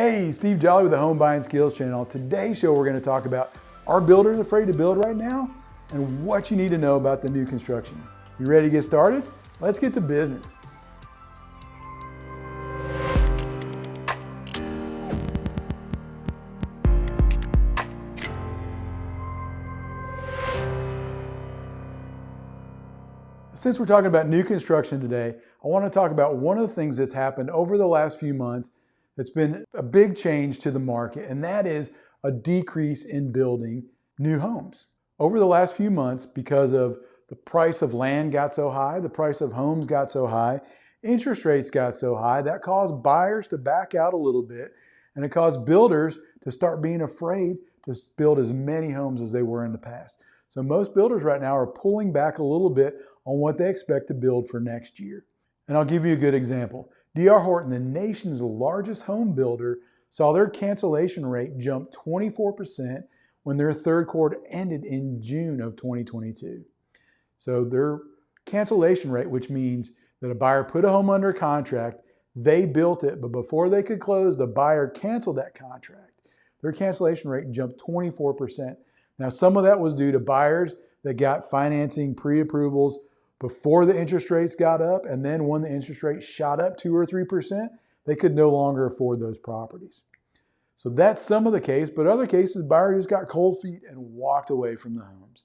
Hey, Steve Jolly with the Home Buying Skills Channel. Today's show we're going to talk about, are builders afraid to build right now? And what you need to know about the new construction. You ready to get started? Let's get to business. Since we're talking about new construction today, I want to talk about one of the things that's happened over the last few months that's been a big change to the market, and that is a decrease in building new homes. Over the last few months, because of the price of land got so high, the price of homes got so high, interest rates got so high, that caused buyers to back out a little bit, and it caused builders to start being afraid to build as many homes as they were in the past. So most builders right now are pulling back a little bit on what they expect to build for next year. And I'll give you a good example. D.R. Horton, the nation's largest home builder, saw their cancellation rate jump 24% when their third quarter ended in June of 2022. So their cancellation rate, which means that a buyer put a home under contract, they built it, but before they could close, the buyer canceled that contract. Their cancellation rate jumped 24%. Now, some of that was due to buyers that got financing pre-approvals before the interest rates got up, and then when the interest rate shot up 2 or 3%, they could no longer afford those properties. So that's some of the case, but other cases, buyers just got cold feet and walked away from the homes.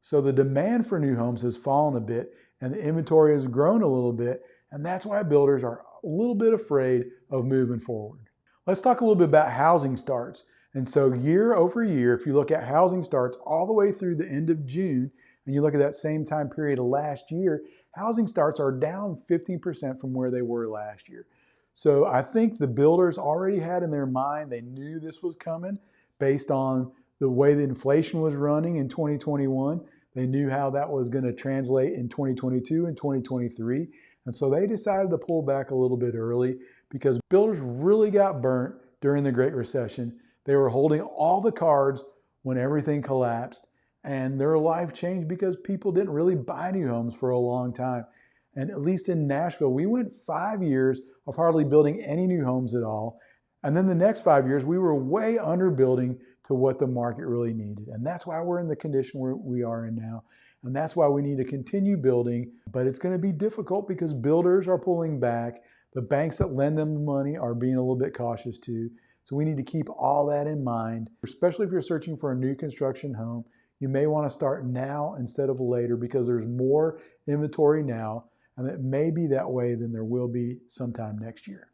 So the demand for new homes has fallen a bit, and the inventory has grown a little bit, and that's why builders are a little bit afraid of moving forward. Let's talk a little bit about housing starts. And so year over year, if you look at housing starts all the way through the end of June, and you look at that same time period of last year, housing starts are down 15% from where they were last year. So I think the builders already had in their mind, they knew this was coming based on the way the inflation was running in 2021. They knew how that was going to translate in 2022 and 2023. And so they decided to pull back a little bit early because builders really got burnt during the Great Recession. They were holding all the cards when everything collapsed, and their life changed because people didn't really buy new homes for a long time. And at least in Nashville, we went 5 years of hardly building any new homes at all. And then the next 5 years, we were way under building to what the market really needed. And that's why we're in the condition where we are in now. And that's why we need to continue building. But it's going to be difficult because builders are pulling back. The banks that lend them the money are being a little bit cautious too. So we need to keep all that in mind, especially if you're searching for a new construction home. You may want to start now instead of later because there's more inventory now, and it may be that way than there will be sometime next year.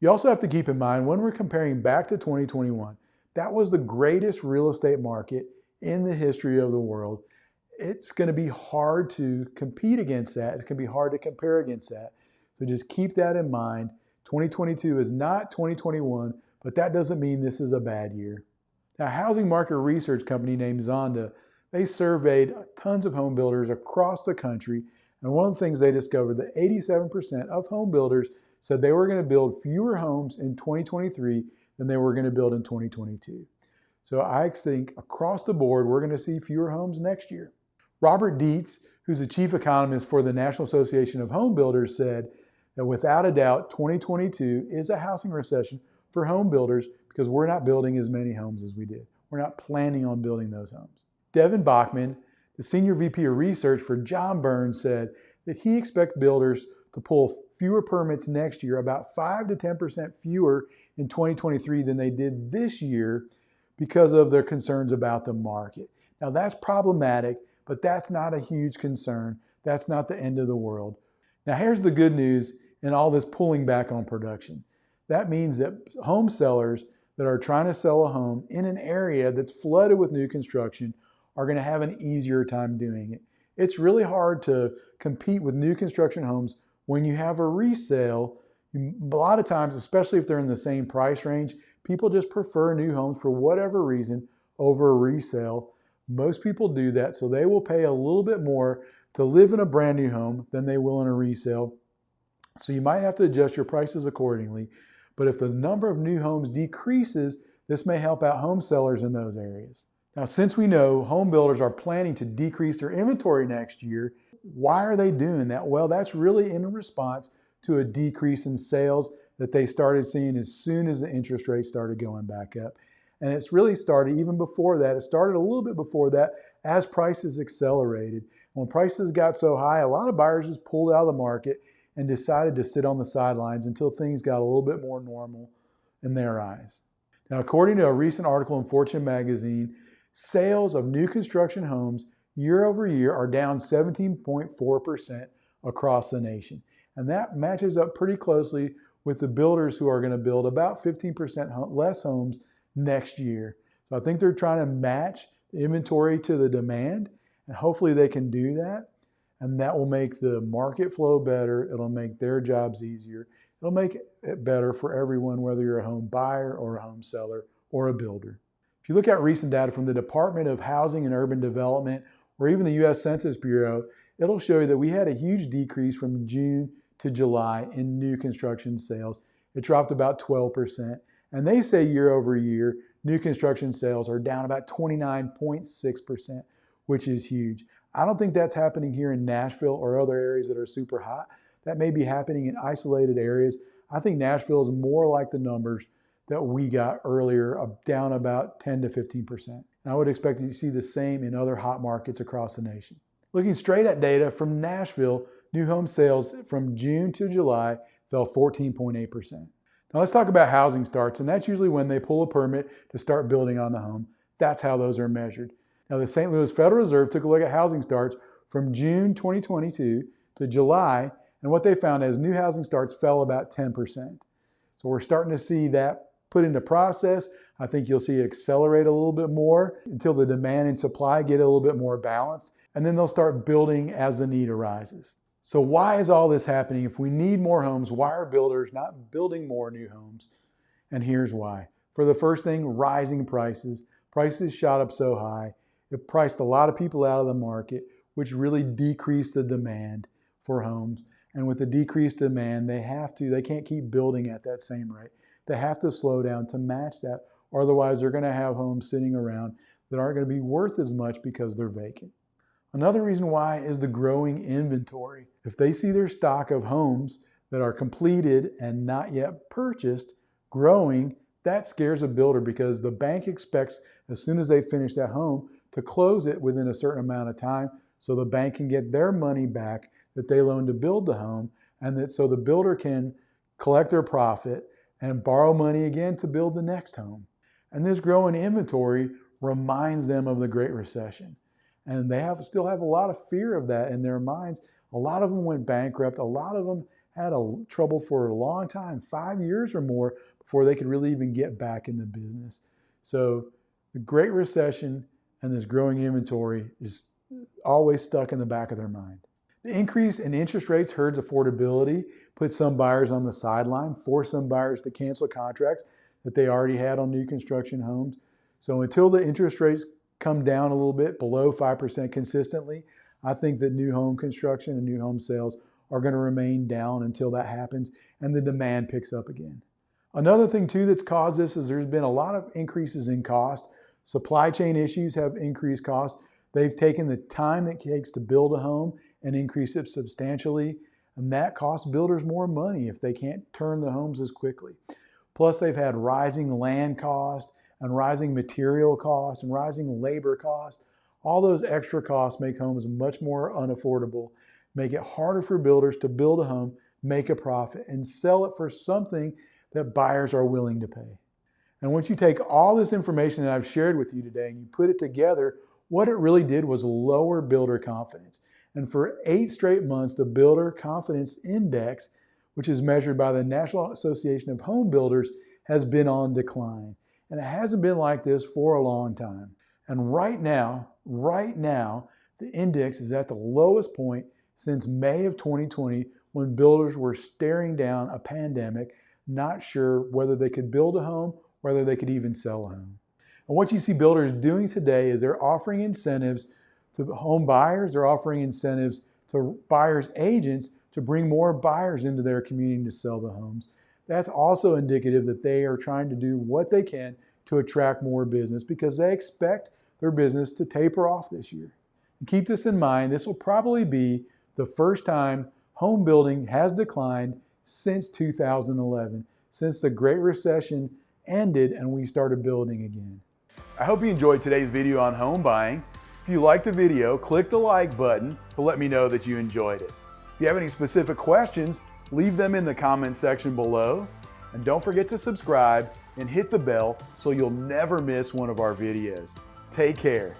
You also have to keep in mind when we're comparing back to 2021, that was the greatest real estate market in the history of the world. It's going to be hard to compete against that. It's going to be hard to compare against that. So just keep that in mind. 2022 is not 2021, but that doesn't mean this is a bad year. Now, a housing market research company named Zonda, they surveyed tons of home builders across the country. And one of the things they discovered that 87% of home builders said they were going to build fewer homes in 2023 than they were going to build in 2022. So I think across the board, we're going to see fewer homes next year. Robert Dietz, who's the chief economist for the National Association of Home Builders, said that without a doubt, 2022 is a housing recession for home builders because we're not building as many homes as we did. We're not planning on building those homes. Devin Bachman, the senior VP of research for John Burns, said that he expects builders to pull fewer permits next year, about 5 to 10% fewer in 2023 than they did this year because of their concerns about the market. Now that's problematic, but that's not a huge concern. That's not the end of the world. Now here's the good news in all this pulling back on production. That means that home sellers that are trying to sell a home in an area that's flooded with new construction are going to have an easier time doing it. It's really hard to compete with new construction homes when you have a resale. A lot of times, especially if they're in the same price range, people just prefer new homes for whatever reason over a resale. Most people do that, so they will pay a little bit more to live in a brand new home than they will in a resale. So you might have to adjust your prices accordingly. But if the number of new homes decreases, this may help out home sellers in those areas. Now, since we know home builders are planning to decrease their inventory next year, why are they doing that? Well, that's really in response to a decrease in sales that they started seeing as soon as the interest rates started going back up. And it's really started even before that. It started a little bit before that as prices accelerated. When prices got so high, a lot of buyers just pulled out of the market and decided to sit on the sidelines until things got a little bit more normal in their eyes. Now, according to a recent article in Fortune magazine, sales of new construction homes year over year are down 17.4% across the nation. And that matches up pretty closely with the builders who are going to build about 15% less homes next year. So I think they're trying to match the inventory to the demand, and hopefully they can do that. And that will make the market flow better. It'll make their jobs easier. It'll make it better for everyone, whether you're a home buyer or a home seller or a builder. If you look at recent data from the Department of Housing and Urban Development or even the U.S. Census Bureau, it'll show you that we had a huge decrease from June to July in new construction sales. It dropped about 12%. And they say year over year, new construction sales are down about 29.6%, which is huge. I don't think that's happening here in Nashville or other areas that are super hot. That may be happening in isolated areas. I think Nashville is more like the numbers that we got earlier, down about 10 to 15%. And I would expect to see the same in other hot markets across the nation. Looking straight at data from Nashville, new home sales from June to July fell 14.8%. Now let's talk about housing starts, and that's usually when they pull a permit to start building on the home. That's how those are measured. Now the St. Louis Federal Reserve took a look at housing starts from June 2022 to July, and what they found is new housing starts fell about 10%. So we're starting to see that put into process. I think you'll see it accelerate a little bit more until the demand and supply get a little bit more balanced, and then they'll start building as the need arises. So why is all this happening? If we need more homes, why are builders not building more new homes? And here's why. For the first thing, rising prices. Prices shot up so high. It priced a lot of people out of the market, which really decreased the demand for homes. And with the decreased demand, they can't keep building at that same rate. They have to slow down to match that, or otherwise they're going to have homes sitting around that aren't going to be worth as much because they're vacant. Another reason why is the growing inventory. If they see their stock of homes that are completed and not yet purchased growing, that scares a builder because the bank expects as soon as they finish that home to close it within a certain amount of time so the bank can get their money back that they loaned to build the home, and that so the builder can collect their profit and borrow money again to build the next home. And this growing inventory reminds them of the Great Recession. And they still have a lot of fear of that in their minds. A lot of them went bankrupt. A lot of them had trouble for a long time, 5 years or more, before they could really even get back in the business. So the Great Recession and this growing inventory is always stuck in the back of their mind. The increase in interest rates hurts affordability, puts some buyers on the sideline, forced some buyers to cancel contracts that they already had on new construction homes. So until the interest rates come down a little bit below 5% consistently, I think that new home construction and new home sales are going to remain down until that happens and the demand picks up again. Another thing too that's caused this is there's been a lot of increases in cost. Supply chain issues have increased costs. They've taken the time it takes to build a home and increase it substantially, and that costs builders more money if they can't turn the homes as quickly. Plus they've had rising land costs and rising material costs and rising labor costs. All those extra costs make homes much more unaffordable, make it harder for builders to build a home, make a profit, and sell it for something that buyers are willing to pay. And once you take all this information that I've shared with you today and you put it together, what it really did was lower builder confidence. And for 8 straight months, the Builder Confidence Index, which is measured by the National Association of Home Builders, has been on decline. And it hasn't been like this for a long time. And right now, the index is at the lowest point since May of 2020, when builders were staring down a pandemic, not sure whether they could build a home, whether they could even sell a home. And what you see builders doing today is they're offering incentives to home buyers, they're offering incentives to buyers' agents to bring more buyers into their community to sell the homes. That's also indicative that they are trying to do what they can to attract more business because they expect their business to taper off this year. And keep this in mind, this will probably be the first time home building has declined since 2011, since the Great Recession ended and we started building again. I hope you enjoyed today's video on home buying. If you liked the video, click the like button to let me know that you enjoyed it. If you have any specific questions, leave them in the comment section below. And don't forget to subscribe and hit the bell so you'll never miss one of our videos. Take care.